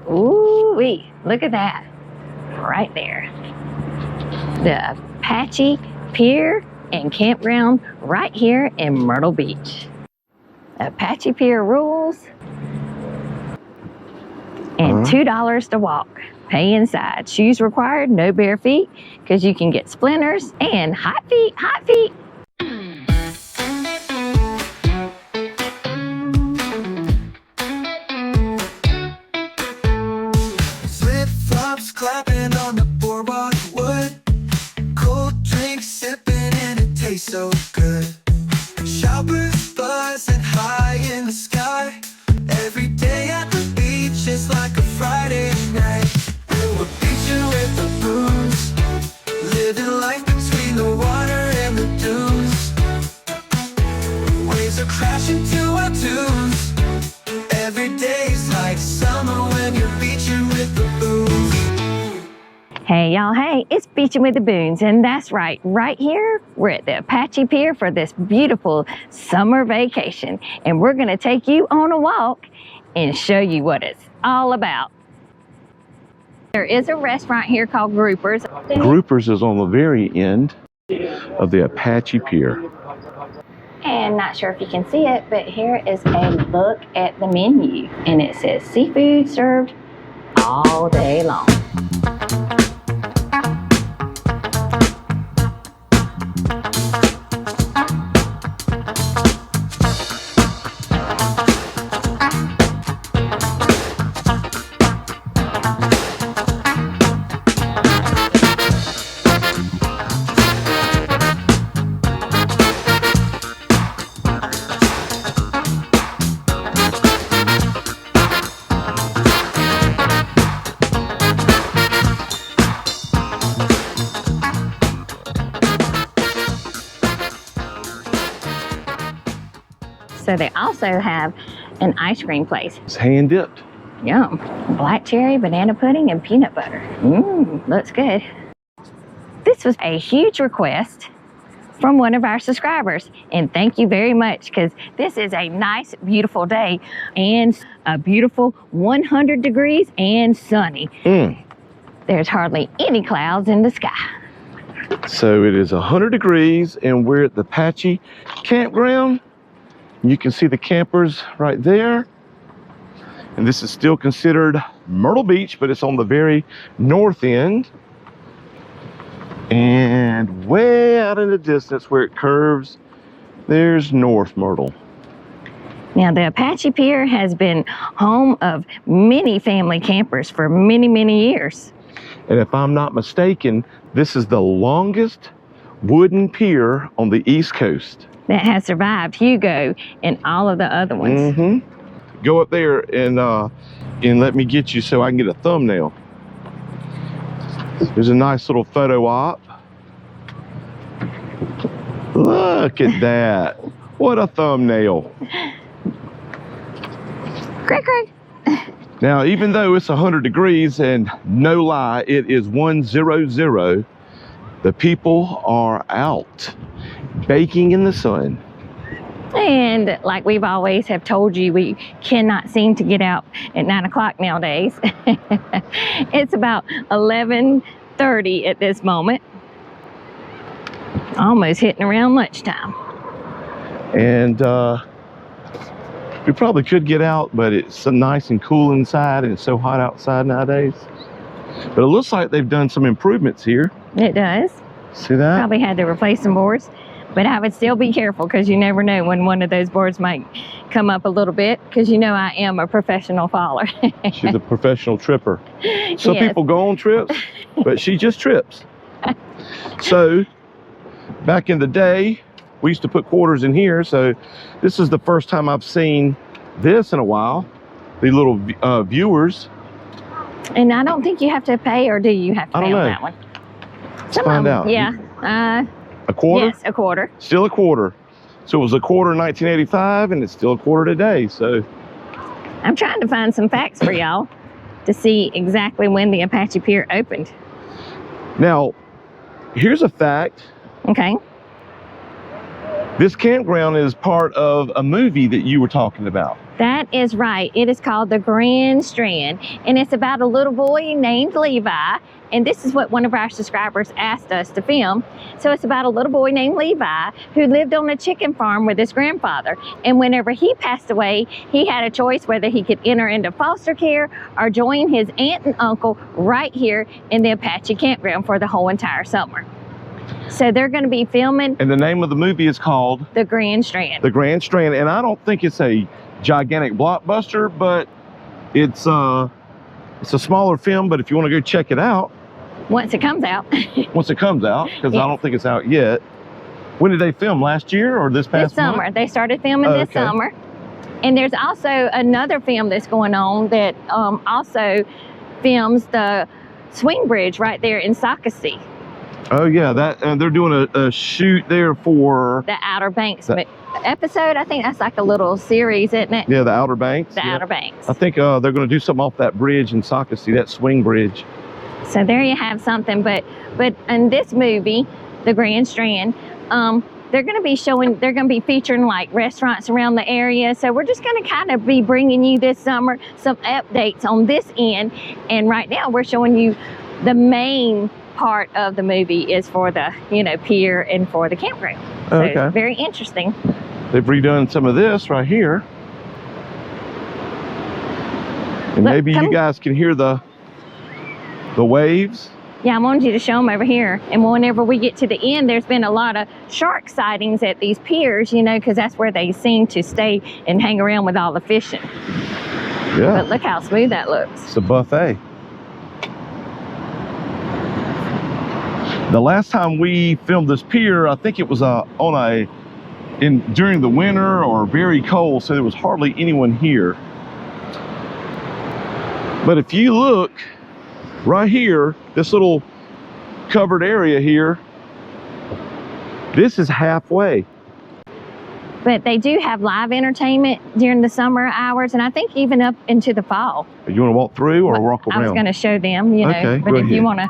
Ooh-wee, look at that. Right there. The Apache Pier and campground right here in Myrtle Beach. Apache Pier rules. And $2 to walk. Pay inside. Shoes required, no bare feet, because you can get splinters and hot feet, hot feet. Flip-flops clapping on the boardwalk wood. Cold drinks sipping and it tastes so good. Shoppers buzzing high in the sky. Every day at the beach is like a Friday night. We're beachin' with the boones, living life between the water and the dunes. Waves are crashing to our tunes. Every day's like summer when you're beachin' with the boones. Hey y'all, hey, it's Beachin' with the Boones, and that's right, right here, we're at the Apache Pier for this beautiful summer vacation, and we're gonna take you on a walk and show you what it's all about. There is a restaurant here called Groupers. Groupers is on the very end of the Apache Pier. And not sure if you can see it, but here is a look at the menu, and it says seafood served all day long. So they also have an ice cream place. It's hand dipped. Yum. Black cherry, banana pudding, and peanut butter. Looks good. This was a huge request from one of our subscribers. And thank you very much, because this is a nice, beautiful day and a beautiful 100 degrees and sunny. There's hardly any clouds in the sky. So it is 100 degrees and we're at the Apache campground. You can see the campers right there. And this is still considered Myrtle Beach, but it's on the very north end. And way out in the distance where it curves, there's North Myrtle. Now, the Apache Pier has been home of many family campers for many, many years. And if I'm not mistaken, this is the longest wooden pier on the East Coast. That has survived Hugo and all of the other ones. Go up there and let me get you so I can get a thumbnail. There's a nice little photo op. Look at that. What a thumbnail. Great. Now, even though it's 100 degrees and no lie, it is 100, the people are out baking in the sun. And like we've always have told you, we cannot seem to get out at 9 o'clock nowadays. It's about 11:30 at this moment. Almost hitting around lunchtime. And we probably could get out, but it's so nice and cool inside and it's so hot outside nowadays. But it looks like they've done some improvements here. It does. See that? Probably had to replace some boards. But I would still be careful, because you never know when one of those boards might come up a little bit, because you know I am a professional faller. She's a professional tripper. Some Yes. people go on trips, but she just trips. So back in the day, we used to put quarters in here. So this is the first time I've seen this in a while. The little viewers. And I don't think you have to pay, or do you have to I pay don't on know. that one? Let's find out. Yeah. A quarter? Yes, a quarter. Still a quarter. So it was a quarter in 1985 and it's still a quarter today. So I'm trying to find some facts for y'all to see exactly when the Apache Pier opened. now, here's a fact. Okay. This campground is part of a movie that you were talking about. That is right. It is called the Grand Strand, and it's about a little boy named Levi. And this is what one of our subscribers asked us to film. So it's about a little boy named Levi who lived on a chicken farm with his grandfather. And whenever he passed away, he had a choice whether he could enter into foster care or join his aunt and uncle right here in the Apache campground for the whole entire summer. So they're going to be filming. And the name of the movie is called The Grand Strand. The Grand Strand. And I don't think it's a gigantic blockbuster, but it's a smaller film. But if you want to go check it out, once it comes out. Once it comes out, because yes. I don't think it's out yet. When did they film? Last year or this past summer? month? They started filming this summer. And there's also another film that's going on that also films the swing bridge right there in Socastee. Oh yeah, that they're doing a shoot there for the Outer Banks episode. I think that's like a little series, isn't it? Yeah, the Outer Banks. The Outer Banks. I think they're going to do something off that bridge in Socastee, that swing bridge. So there you have something. But in this movie, The Grand Strand, they're going to be showing. They're going to be featuring like restaurants around the area. So we're just going to kind of be bringing you this summer some updates on this end. And right now we're showing you the main part of the movie is for the pier and for the campground. So very interesting. They've redone some of this right here, and look, maybe you guys can hear the waves. Yeah, I wanted you to show them over here. And whenever we get to the end, there's been a lot of shark sightings at these piers, because that's where they seem to stay and hang around with all the fishing. Yeah. But look how smooth that looks. It's a buffet. The last time we filmed this pier, I think it was during the winter or very cold, so there was hardly anyone here. But if you look right here, this little covered area here, this is halfway. But they do have live entertainment during the summer hours, and I think even up into the fall. You want to walk through or walk around? I was going to show them, Okay, but if you want to.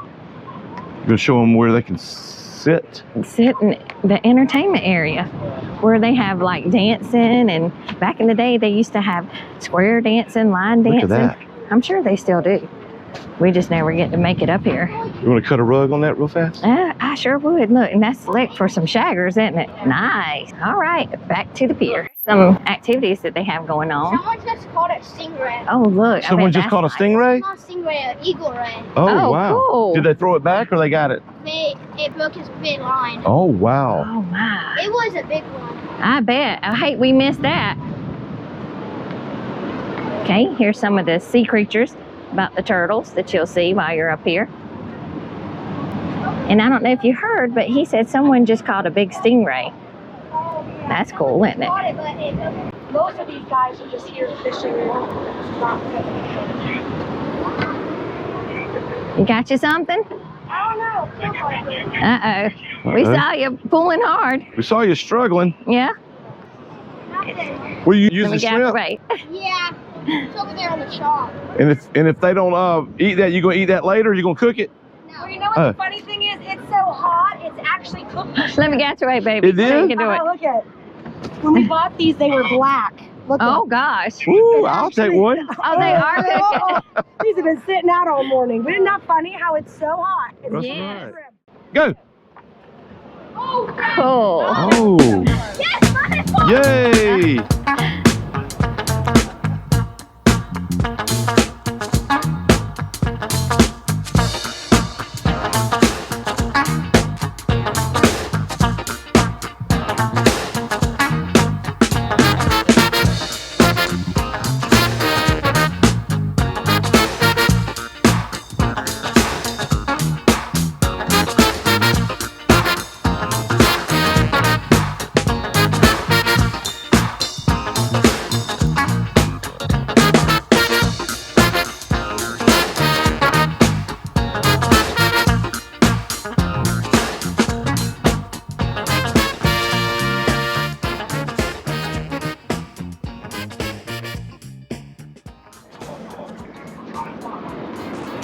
You're going to show them where they can sit in the entertainment area where they have like dancing, and back in the day they used to have square dancing, line dancing. Look at that. I'm sure they still do. We just never get to make it up here. You want to cut a rug on that real fast? I sure would. Look, and that's select for some shaggers, isn't it? Nice. All right, back to the pier. Some activities that they have going on. Someone just caught a stingray. Oh, look. Someone just caught a stingray? Not a stingray, an eagle ray. Oh, wow. Cool. Did they throw it back or they got it? It broke his big line. Oh, wow. Oh, my. It was a big one. I bet. I hate we missed that. Okay, here's some of the sea creatures about the turtles that you'll see while you're up here. And I don't know if you heard, but he said someone just caught a big stingray. That's cool, isn't it? Most of these guys are just here fishing. You got you something? I don't know. Uh-oh. We saw you pulling hard. We saw you struggling. Yeah? Were you using shrimp? Right. Yeah. It's over there on the shop. And if they don't eat that, you gonna eat that later? Or you gonna cook it? No. Well, you know what the funny thing is? It's so hot, it's actually cooked. Let me get you right, baby. It is? So you can do it. Look at. When we bought these, they were black. Look Oh, gosh. Ooh, I'll take one. Oh, they are cooking. These have been sitting out all morning. But isn't that funny how it's so hot? It's Yeah. Go. Oh, Cool. Oh. yes, my fault. Yay.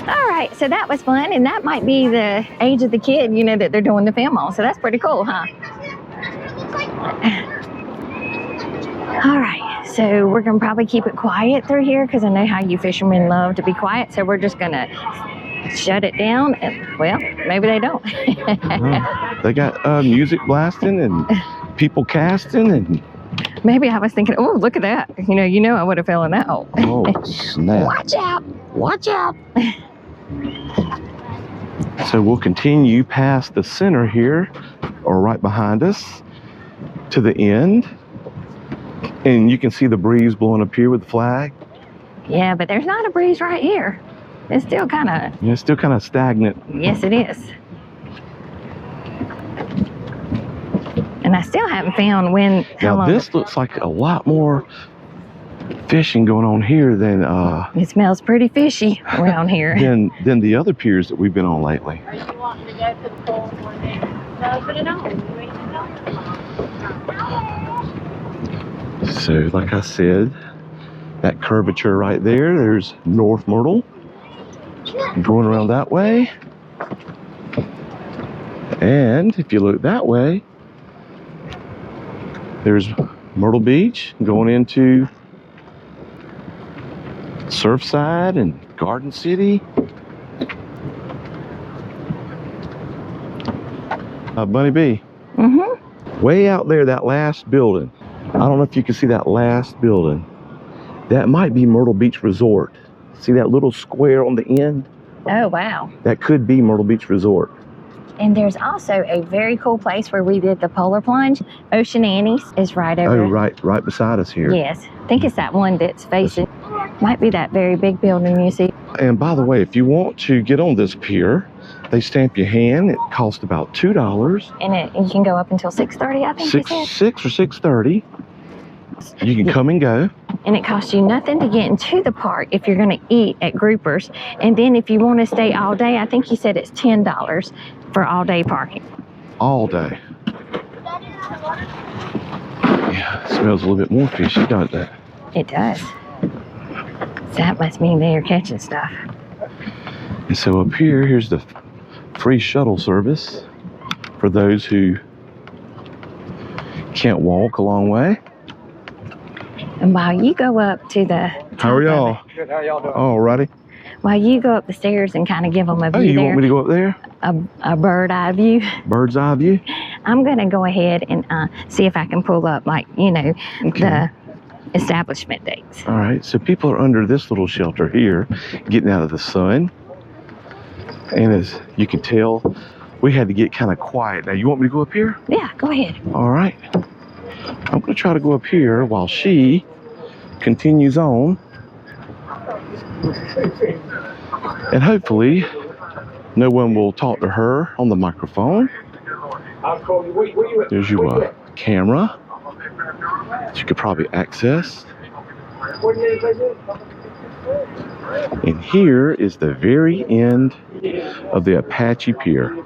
All right, so that was fun, and that might be the age of the kid, that they're doing the film on. So that's pretty cool, huh? That's what it looks like. All right, so we're gonna probably keep it quiet through here because I know how you fishermen love to be quiet. So we're just gonna shut it down, and well, maybe they don't. They got music blasting and people casting, and Maybe I was thinking, oh, look at that. You know, I would have fell in that hole. oh snap! Watch out! Watch out! So we'll continue past the center here, or right behind us, to the end, and you can see the breeze blowing up here with the flag. Yeah, but there's not a breeze right here. It's still kind of. Yeah, it's still kind of stagnant. Yes, it is. And I still haven't found how Now long. this looks like a lot more fishing going on here than It smells pretty fishy around here. than the other piers that we've been on lately. Are you wanting to go to the pool one day? No, put it on. You ain't know. So like I said, that curvature right there, there's North Myrtle. Going around that way. And if you look that way, there's Myrtle Beach going into Surfside and Garden City. Bunny B. Way out there, that last building. I don't know if you can see that last building. That might be Myrtle Beach Resort. See that little square on the end? Oh, wow. That could be Myrtle Beach Resort. And there's also a very cool place where we did the polar plunge. Ocean Annie's is right over. Oh, right beside us here. Yes. I think it's that one that's facing. Might be that very big building you see. And by the way, if you want to get on this pier, they stamp your hand. It costs about $2. And you can go up until 6:30, I think you said. 6 or 6:30. You can come and go. And it costs you nothing to get into the park if you're going to eat at Groupers. And then if you want to stay all day, I think you said it's $10 for all day parking. All day. Yeah, it smells a little bit more fishy, doesn't it? It does. So that must mean they're catching stuff. And so up here, here's the free shuttle service for those who can't walk a long way. And while you go up to the How are top of y'all? Good, how y'all doing? Alrighty. While you go up the stairs and kind of give them a Oh, view you want me to go up there? a bird eye view, Bird's eye view? I'm going to go ahead and see if I can pull up, like, the establishment dates. All right, so people are under this little shelter here, getting out of the sun. And as you can tell, we had to get kind of quiet. Now, you want me to go up here? Yeah, go ahead. All right. I'm going to try to go up here while she continues on. And hopefully, no one will talk to her on the microphone. There's your camera that you could probably access. And here is the very end of the Apache Pier.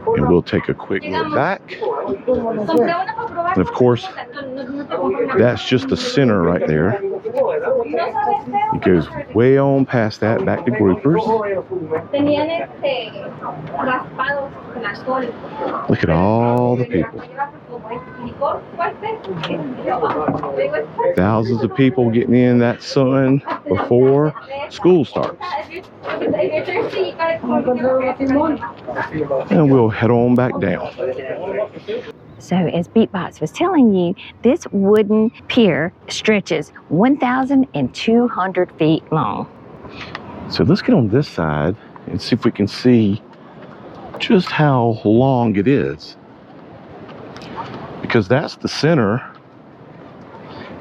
And we'll take a quick look back. And of course, that's just the center right there. It goes way on past that, back to Groupers. Look at all the people. Thousands of people getting in that sun before school starts. And we'll head on back down. So as Beatbox was telling you, this wooden pier stretches 1,200 feet long. So let's get on this side and see if we can see just how long it is. Because that's the center,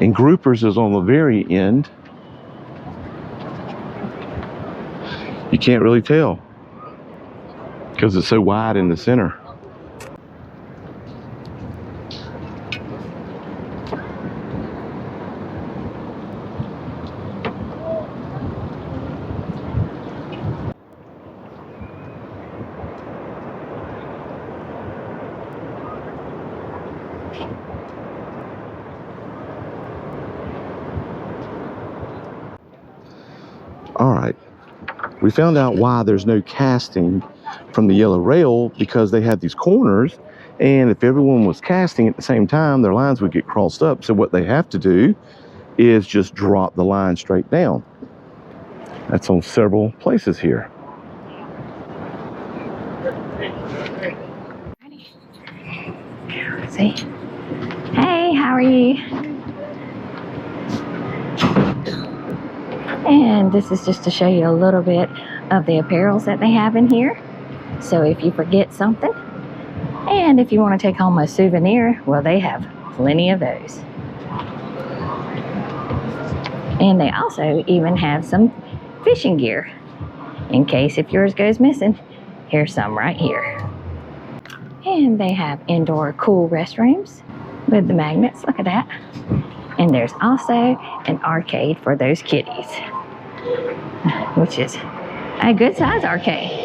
and Groupers is on the very end. You can't really tell because it's so wide in the center. All right, we found out why there's no casting from the yellow rail, because they had these corners And if everyone was casting at the same time, their lines would get crossed up. So what they have to do is just drop the line straight down. That's on several places here. See? Hey, how are you? And this is just to show you a little bit of the apparels that they have in here. So if you forget something, and if you want to take home a souvenir, well, they have plenty of those. And they also even have some fishing gear. In case if yours goes missing, here's some right here. And they have indoor cool restrooms with the magnets, look at that. And there's also an arcade for those kiddies, which is a good size arcade.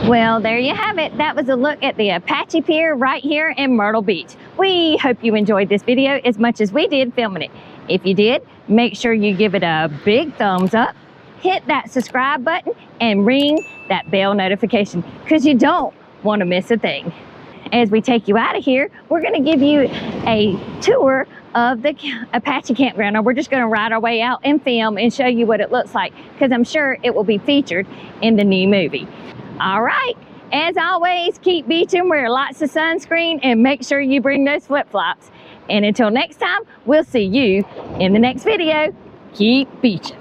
Well, there you have it. That was a look at the Apache Pier right here in Myrtle Beach. We hope you enjoyed this video as much as we did filming it. If you did, make sure you give it a big thumbs up, hit that subscribe button, and ring that bell notification because you don't want to miss a thing. As we take you out of here, we're going to give you a tour of the Apache campground. Now we're just going to ride our way out and film and show you what it looks like because I'm sure it will be featured in the new movie. All right, as always, keep beaching, wear lots of sunscreen, and make sure you bring those flip-flops. And until next time, we'll see you in the next video. Keep beaching.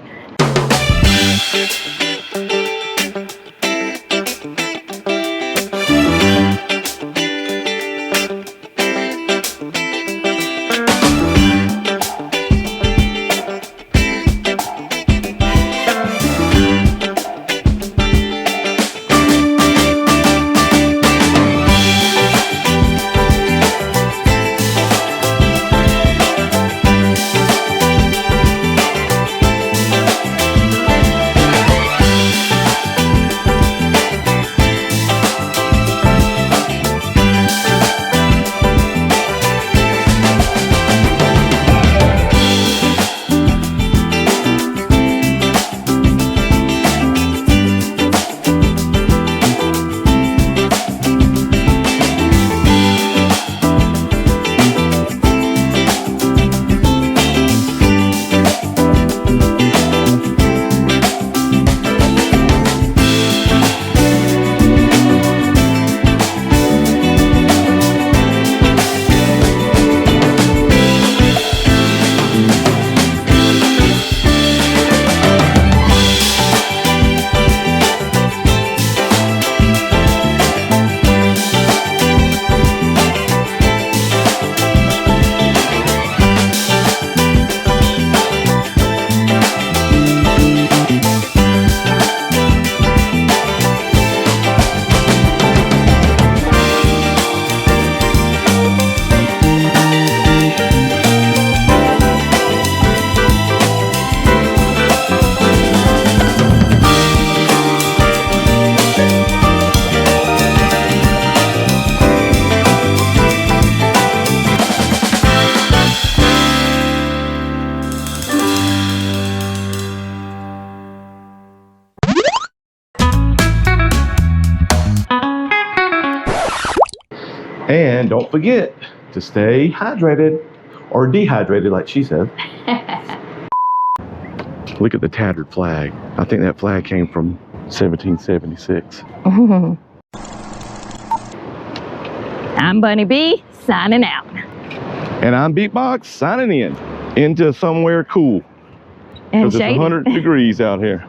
And don't forget to stay hydrated or dehydrated like she said. Look at the tattered flag. I think that flag came from 1776. I'm Bunny B, signing out. And I'm Beatbox, signing in into somewhere cool. And because it's shady. 100 degrees out here.